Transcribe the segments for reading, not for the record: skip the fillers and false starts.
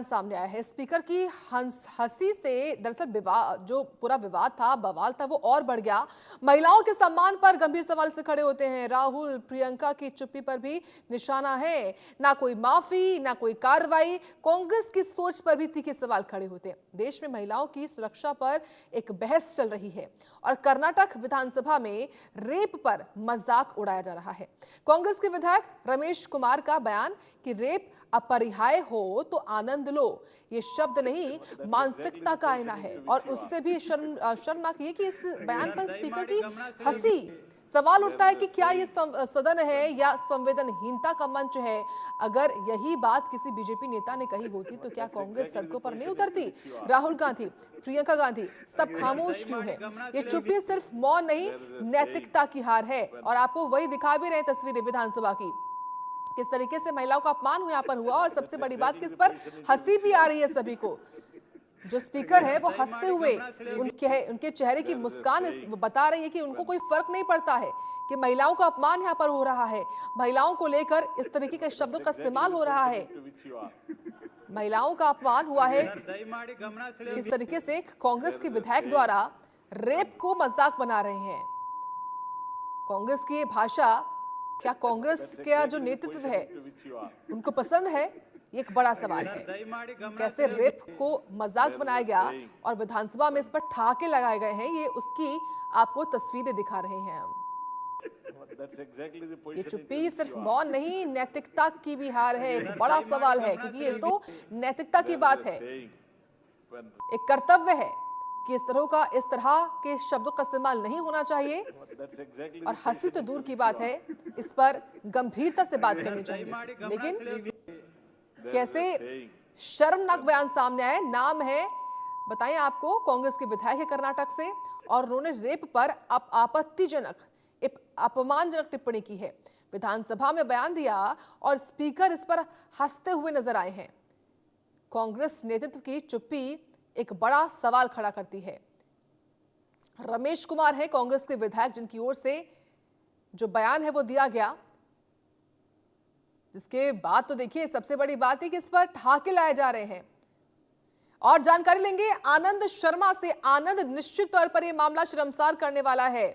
सामने आया है। स्पीकर की हंसी से दरअसल विवाद, जो पूरा विवाद था, बवाल था, वो और बढ़ गया। महिलाओं के सम्मान पर गंभीर सवाल से खड़े होते हैं। राहुल प्रियंका की चुप्पी पर भी निशाना है। ना कोई माफी, ना कोई कार्रवाई। कांग्रेस की सोच पर भी तीखे सवाल खड़े होते हैं। देश में महिलाओं की सुरक्षा पर एक बहस चल रही है और कर्नाटक विधानसभा में रेप पर मजाक उड़ाया जा रहा है। कांग्रेस के विधायक रमेश कुमार का बयान कि रेप अपरिहार्य हो तो आनंद लो, ये शब्द नहीं, मानसिकता का आईना है। और उससे भी शर्मनाक ये कि इस बयान पर स्पीकर की हंसी। सवाल उठता है कि क्या ये सदन है या संवेदनहीनता का मंच है। अगर यही बात किसी बीजेपी नेता ने कही होती तो क्या कांग्रेस सड़कों पर नहीं उतरती। राहुल गांधी, प्रियंका गांधी सब खामोश क्यों है। ये चुप्पी सिर्फ मौन नहीं, नैतिकता की हार है। और आपको वही दिखा भी रहे तस्वीरें विधानसभा की, किस तरीके से महिलाओं का अपमान यहाँ पर हुआ। और सबसे बड़ी बात कि इस पर हंसी भी आ रही है सभी को। जो स्पीकर है वो हंसते हुए, उनके चेहरे की मुस्कान बता रही है कि उनको कोई फर्क नहीं पड़ता है कि महिलाओं का अपमान यहाँ पर हो रहा है, महिलाओं को लेकर इस तरीके के शब्दों का इस्तेमाल हो रहा है। महिलाओं का अपमान हुआ है। किस तरीके से कांग्रेस के विधायक द्वारा रेप को मजाक बना रहे हैं। कांग्रेस की ये भाषा, क्या कांग्रेस का जो नेतृत्व है उनको पसंद है, ये एक बड़ा सवाल है। कैसे रेप को मजाक बनाया गया और विधानसभा में इस पर ठहाके लगाए गए हैं, ये उसकी आपको तस्वीरें दिखा रहे हैं हम। ये चुप्पी सिर्फ मौन नहीं, नैतिकता की भी हार है। एक बड़ा सवाल है क्योंकि ये तो नैतिकता की बात है, एक कर्तव्य है कि इस तरह के शब्दों का इस्तेमाल नहीं होना चाहिए। और हंसी तो दूर की बात है, इस पर गंभीरता से बात करनी चाहिए। लेकिन कैसे शर्मनाक बयान सामने आए। नाम है, बताएं आपको, कांग्रेस के विधायक है कर्नाटक से और उन्होंने रेप पर आपत्तिजनक, अपमानजनक टिप्पणी की है। विधानसभा में बयान दिया और स्पीकर इस पर हंसते हुए नजर आए हैं। कांग्रेस नेतृत्व की चुप्पी एक बड़ा सवाल खड़ा करती है। रमेश कुमार है कांग्रेस के विधायक जिनकी ओर से जो बयान है वो दिया गया, जिसके बाद तो देखिए सबसे बड़ी बात है कि इस पर ठहाके लाए जा रहे हैं। और जानकारी लेंगे आनंद शर्मा से। आनंद, निश्चित तौर पर यह मामला शर्मसार करने वाला है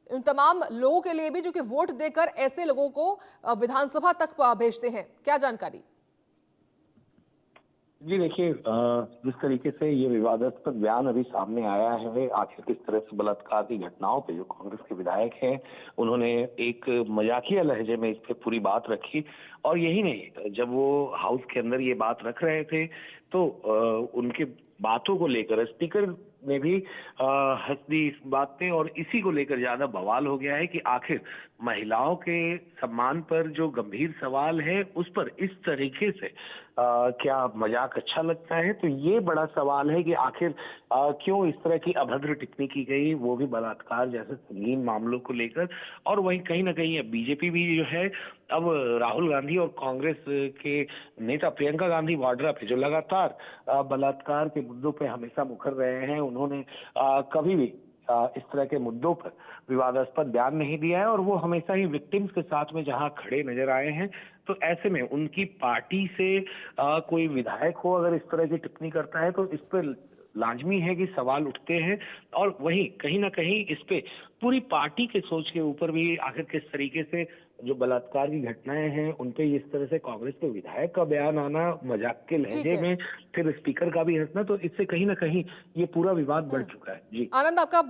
उन तमाम लोगों के लिए भी जो कि वोट देकर ऐसे लोगों को विधानसभा तक भेजते हैं। क्या जानकारी? जी देखिए, जिस तरीके से ये विवादास्पद बयान अभी सामने आया है, आखिर किस तरह से बलात्कार की घटनाओं पे जो कांग्रेस के विधायक हैं उन्होंने एक मजाकिया लहजे में इस पे पूरी बात रखी। और यही नहीं, जब वो हाउस के अंदर ये बात रख रहे थे तो उनके बातों को लेकर स्पीकर ने भी हंस दी इस बात पे। और इसी को लेकर ज्यादा बवाल हो गया है कि आखिर महिलाओं के सम्मान पर जो गंभीर सवाल है उस पर इस तरीके से क्या मजाक अच्छा लगता है। तो ये बड़ा सवाल है कि आखिर क्यों इस तरह की अभद्र टिप्पणी की गई, वो भी बलात्कार जैसे संगीन मामलों को लेकर। और वहीं कहीं ना कहीं बीजेपी भी जो है, अब राहुल गांधी और कांग्रेस के नेता प्रियंका गांधी वाड्रा पे जो लगातार बलात्कार के मुद्दों पे हमेशा मुखर रहे हैं, उन्होंने कभी भी इस तरह के मुद्दों पर विवादास्पद बयान नहीं दिया है। और वो हमेशा ही विक्टिम्स के साथ में जहां खड़े नजर आए हैं। तो ऐसे में उनकी पार्टी से कोई विधायक हो अगर इस तरह की टिप्पणी करता है तो इस पर लाजमी है कि सवाल उठते हैं। और वहीं कहीं ना कहीं इस पे पूरी पार्टी के सोच के ऊपर भी आखिर किस तरीके से जो बलात्कार की घटनाएं हैं उन पे इस तरह से कांग्रेस के विधायक का बयान आना, मजाक के लहजे में फिर स्पीकर का भी हंसना, तो इससे कहीं ना कहीं ये पूरा विवाद बढ़ चुका है। जी आनंद, आपका